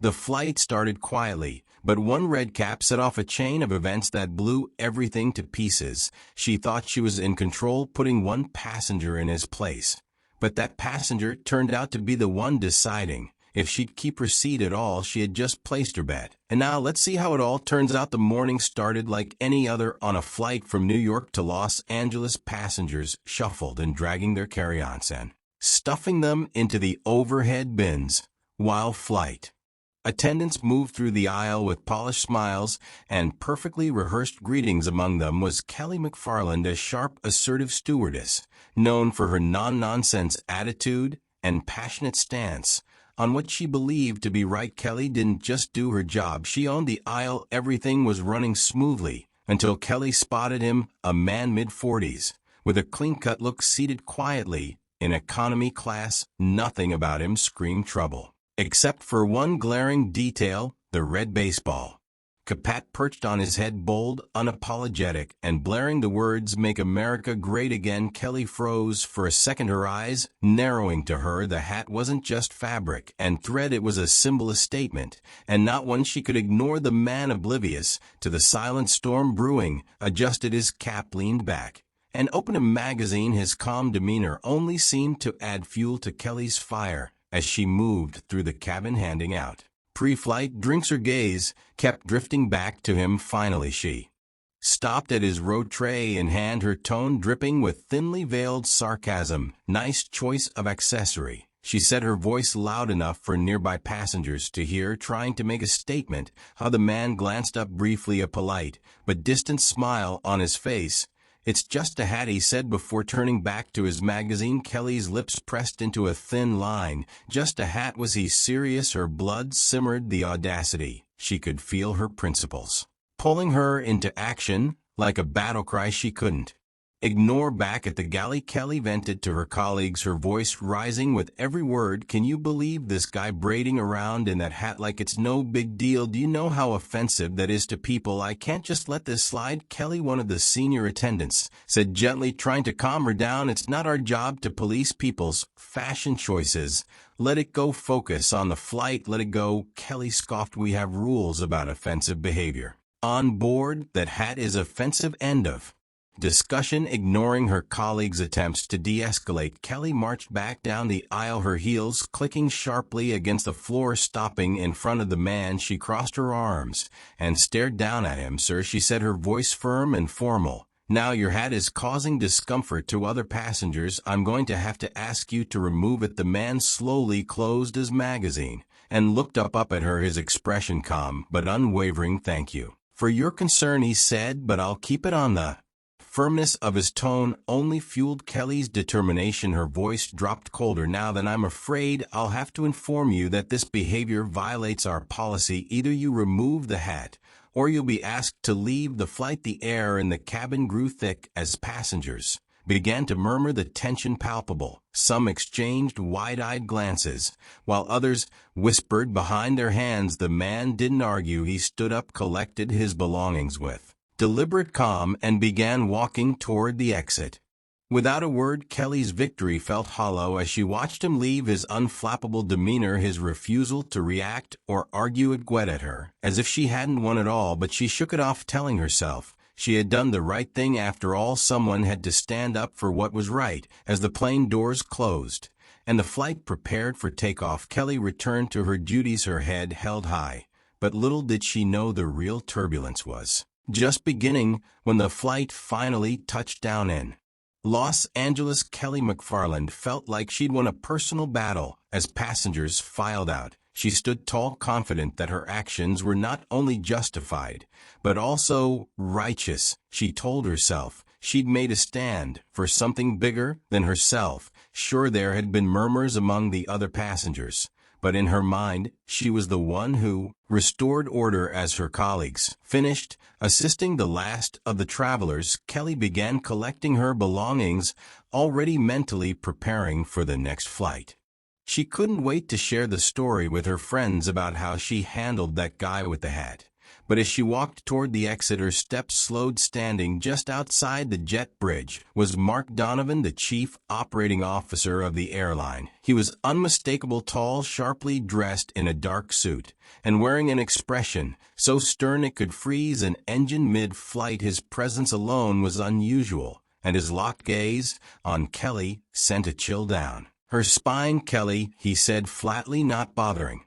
The flight started quietly, but one red cap set off a chain of events that blew everything to pieces. She thought she was in control, putting one passenger in his place. But that passenger turned out to be the one deciding if she'd keep her seat at all. She had just placed her bet. And now let's see how it all turns out. The morning started like any other on a flight from New York to Los Angeles. Passengers shuffled and dragging their carry-ons in, stuffing them into the overhead bins, while flight attendants moved through the aisle with polished smiles and perfectly rehearsed greetings. Among them was Kelly McFarland, a sharp, assertive stewardess, known for her non-nonsense attitude and passionate stance on what she believed to be right. Kelly didn't just do her job, she owned the aisle. Everything was running smoothly until Kelly spotted him, a man mid-40s, with a clean-cut look, seated quietly in economy class. Nothing about him screamed trouble, except for one glaring detail: the red baseball cap perched on his head, bold, unapologetic, and blaring the words "Make America Great Again." Kelly froze for a second, her eyes narrowing. To her, the hat wasn't just fabric and thread, it was a symbol, a statement, and not one she could ignore. The man, oblivious to the silent storm brewing, adjusted his cap, leaned back, and opened a magazine. His calm demeanor only seemed to add fuel to Kelly's fire as she moved through the cabin, handing out pre-flight drinks. Her gaze kept drifting back to him. Finally, she stopped at his road tray in hand, her tone dripping with thinly veiled sarcasm. "Nice choice of accessory," she said, her voice loud enough for nearby passengers to hear, trying to make a statement. How the man glanced up briefly, a polite but distant smile on his face. "It's just a hat," he said before turning back to his magazine. Kelly's lips pressed into a thin line. Just a hat? Was he serious? Her blood simmered. The audacity. She could feel her principles pulling her into action like a battle cry she couldn't ignore. Back at the galley, Kelly vented to her colleagues, her voice rising with every word. "Can you believe this guy braiding around in that hat like it's no big deal? Do you know how offensive that is to people? I can't just let this slide." Kelly, one of the senior attendants, said gently, trying to calm her down. "It's not our job to police people's fashion choices. Let it go. Focus on the flight. Let it go." Kelly scoffed. "We have rules about offensive behavior on board. That hat is offensive." End of discussion. Ignoring her colleagues' attempts to de-escalate, Kelly marched back down the aisle, her heels clicking sharply against the floor. Stopping in front of the man, she crossed her arms and stared down at him. "Sir," she said, her voice firm and formal, "now your hat is causing discomfort to other passengers. I'm going to have to ask you to remove it." The man slowly closed his magazine and looked up at her, his expression calm but unwavering. "Thank you for your concern," he said, "but I'll keep it on." The firmness of his tone only fueled Kelly's determination. Her voice dropped colder. "Now then, I'm afraid I'll have to inform you that this behavior violates our policy. Either you remove the hat or you'll be asked to leave the flight." The air in the cabin grew thick as passengers began to murmur, the tension palpable. Some exchanged wide-eyed glances, while others whispered behind their hands. The man didn't argue. He stood up, collected his belongings with deliberate calm, and began walking toward the exit. Without a word, Kelly's victory felt hollow as she watched him leave. His unflappable demeanor, his refusal to react or argue, it gwed at her, as if she hadn't won at all. But she shook it off, telling herself she had done the right thing. After all, someone had to stand up for what was right. As the plane doors closed and the flight prepared for takeoff, Kelly returned to her duties, her head held high. But little did she know the real turbulence was just beginning. When the flight finally touched down in Los Angeles, Kelly McFarland felt like she'd won a personal battle. As passengers filed out, she stood tall, confident that her actions were not only justified, but also righteous. She told herself she'd made a stand for something bigger than herself. Sure, there had been murmurs among the other passengers, but in her mind, she was the one who restored order. As her colleagues finished assisting the last of the travelers, Kelly began collecting her belongings, already mentally preparing for the next flight. She couldn't wait to share the story with her friends about how she handled that guy with the hat. but as she walked toward the exit her steps slowed. Standing just outside the jet bridge was Mark Donovan, the chief operating officer of the airline. He was unmistakable, tall, sharply dressed in a dark suit, and wearing an expression so stern it could freeze an engine mid-flight. His presence alone was unusual, and his locked gaze on Kelly sent a chill down her spine. "Kelly," he said flatly, not bothering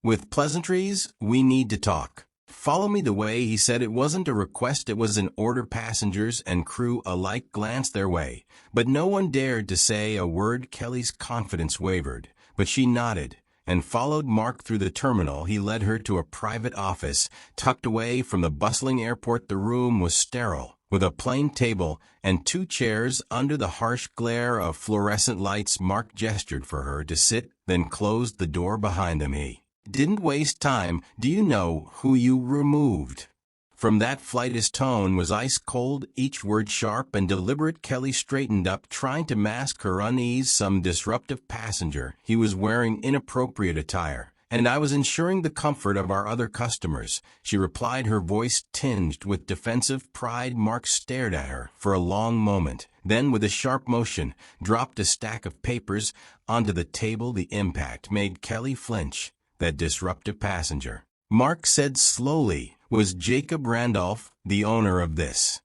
with pleasantries, "we need to talk." "Follow me the way," he said. It wasn't a request, it was an order. Passengers and crew alike glanced their way, but no one dared to say a word. Kelly's confidence wavered, but she nodded and followed Mark through the terminal. He led her to a private office tucked away from the bustling airport. The room was sterile, with a plain table and 2 chairs under the harsh glare of fluorescent lights. Mark gestured for her to sit, then closed the door behind them. He didn't waste time. "Do you know who you removed from that flight?" His tone was ice cold, each word sharp and deliberate. Kelly straightened up, trying to mask her unease. "Some disruptive passenger. He was wearing inappropriate attire, and I was ensuring the comfort of our other customers," she replied, her voice tinged with defensive pride. Mark stared at her for a long moment, then with a sharp motion, dropped a stack of papers onto the table. The impact made Kelly flinch. "That disruptive passenger," Mark said slowly, "was Jacob Randolph, the owner of this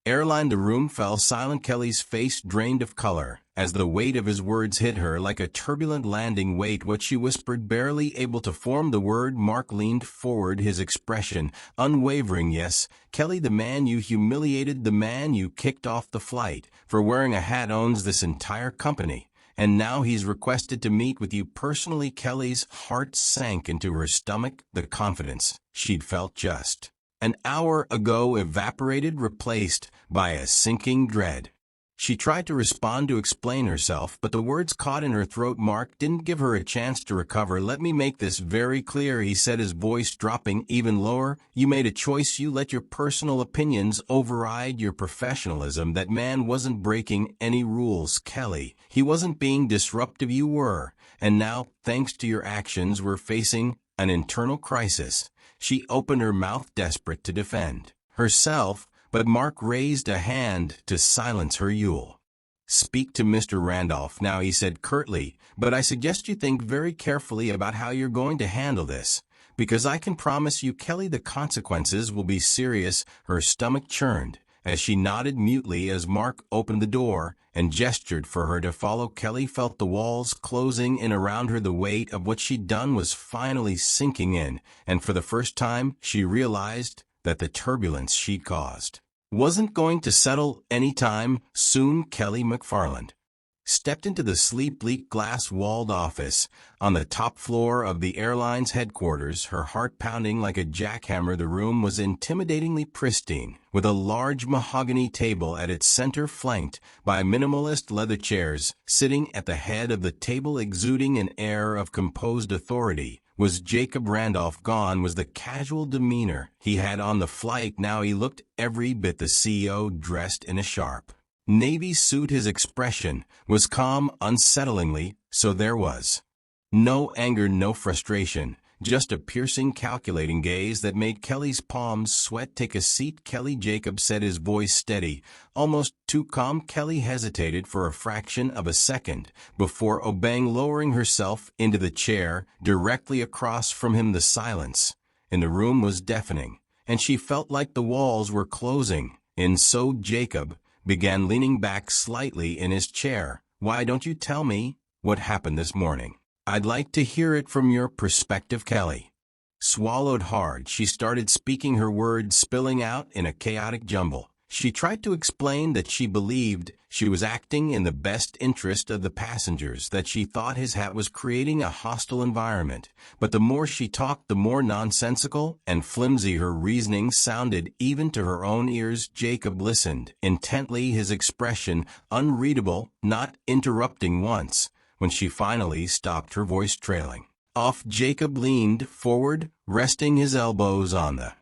airline." The room fell silent. Kelly's face drained of color as the weight of his words hit her like a turbulent landing. "Wait," what she whispered, barely able to form the word. Mark leaned forward, his expression unwavering. "Yes, Kelly, the man you humiliated, the man you kicked off the flight for wearing a hat, owns this entire company. And now he's requested to meet with you personally." Kelly's heart sank into her stomach. The confidence she'd felt just an hour ago evaporated, replaced by a sinking dread. She tried to respond, to explain herself, but the words caught in her throat. Mark didn't give her a chance to recover. "Let me make this very clear," he said, his voice dropping even lower. "You made a choice. You let your personal opinions override your professionalism. That man wasn't breaking any rules, Kelly. He wasn't being disruptive. You were. And now, thanks to your actions, we're facing an internal crisis." She opened her mouth, desperate to defend herself, but Mark raised a hand to silence her. "You'll speak to Mr. Randolph now," he said curtly, "but I suggest you think very carefully about how you're going to handle this, because I can promise you, Kelly, the consequences will be serious." Her stomach churned as she nodded mutely as Mark opened the door and gestured for her to follow. Kelly felt the walls closing in around her. The weight of what she'd done was finally sinking in, and for the first time she realized that the turbulence she'd caused wasn't going to settle anytime soon. Kelly McFarland stepped into the sleep-bleak glass-walled office on the top floor of the airline's headquarters, her heart pounding like a jackhammer. The room was intimidatingly pristine, with a large mahogany table at its center flanked by minimalist leather chairs. Sitting at the head of the table, exuding an air of composed authority, was Jacob Randolph. Gone was the casual demeanor he had on the flight. Now he looked every bit the CEO, dressed in a sharp navy suit. His expression was calm, unsettlingly so. There was no anger, no frustration, just a piercing, calculating gaze that made Kelly's palms sweat. "Take a seat, Kelly," Jacob said, his voice steady, almost too calm. Kelly hesitated for a fraction of a second before obeying, lowering herself into the chair directly across from him. The silence in the room was deafening, and she felt like the walls were closing in. So Jacob began, leaning back slightly in his chair. "Why don't you tell me what happened this morning? I'd like to hear it from your perspective." Kelly swallowed hard. She started speaking, her words spilling out in a chaotic jumble. She tried to explain that she believed she was acting in the best interest of the passengers, that she thought his hat was creating a hostile environment. But the more she talked, the more nonsensical and flimsy her reasoning sounded, even to her own ears. Jacob listened intently, his expression unreadable, not interrupting once. When she finally stopped, her voice trailing off, Jacob leaned forward, resting his elbows on the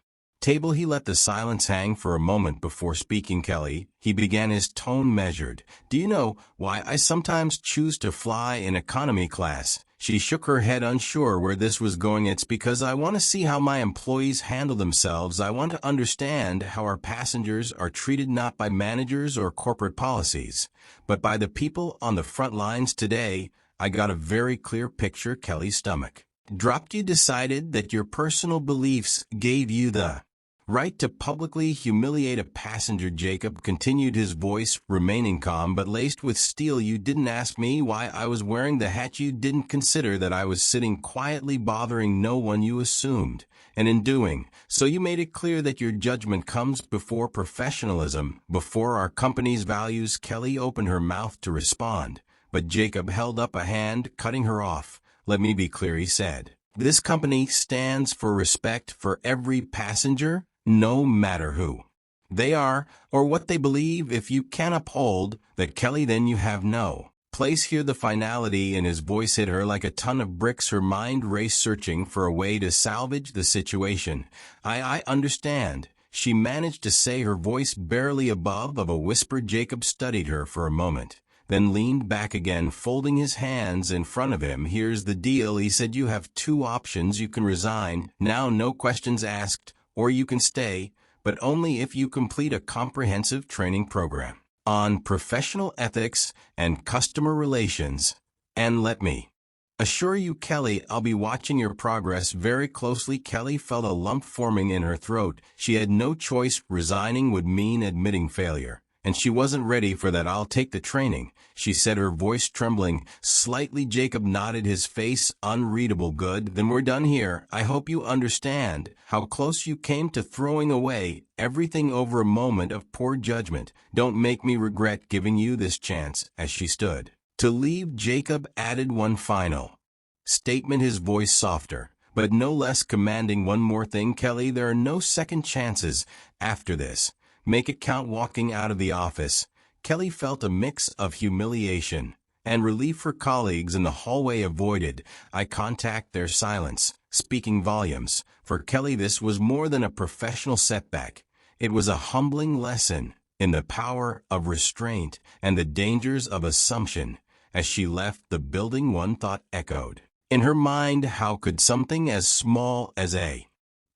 table. He let the silence hang for a moment before speaking. "Kelly," he began, his tone measured, "do you know why I sometimes choose to fly in economy class?" She shook her head, unsure where this was going. It's because I want to see how my employees handle themselves. I want to understand how our passengers are treated, not by managers or corporate policies, but by the people on the front lines today. I got a very clear picture. Kelly's stomach dropped. You decided that your personal beliefs gave you the right to publicly humiliate a passenger. Jacob continued, his voice remaining calm but laced with steel. You didn't ask me why I was wearing the hat. You didn't consider that I was sitting quietly bothering no one. You assumed, and in doing so you made it clear that your judgment comes before professionalism, before our company's values. Kelly opened her mouth to respond, but Jacob held up a hand, cutting her off. Let me be clear, he said. This company stands for respect for every passenger, no matter who they are or what they believe. If you can uphold that, Kelly, then you have no place here. The finality in his voice hit her like a ton of bricks. Her mind raced, searching for a way to salvage the situation. I understand, she managed to say, her voice barely above of a whisper. Jacob studied her for a moment, then leaned back again, folding his hands in front of him. Here's the deal, he said. You have two options. You can resign now, no questions asked, or you can stay, but only if you complete a comprehensive training program on professional ethics and customer relations. And let me assure you, Kelly, I'll be watching your progress very closely. Kelly felt a lump forming in her throat. She had no choice. Resigning would mean admitting failure, and she wasn't ready for that. I'll take the training, she said, her voice trembling slightly. Jacob nodded, his face unreadable. Good, then we're done here. I hope you understand how close you came to throwing away everything over a moment of poor judgment. Don't make me regret giving you this chance. As she stood to leave, Jacob added one final statement, his voice softer but no less commanding. One more thing, Kelly, there are no second chances after this. Make it count. Walking out of the office, Kelly felt a mix of humiliation and relief. Her colleagues in the hallway avoided eye contact, their silence speaking volumes. For Kelly, this was more than a professional setback. It was a humbling lesson in the power of restraint and the dangers of assumption. As she left the building, one thought echoed in her mind: how could something as small as a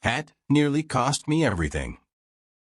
hat nearly cost me everything?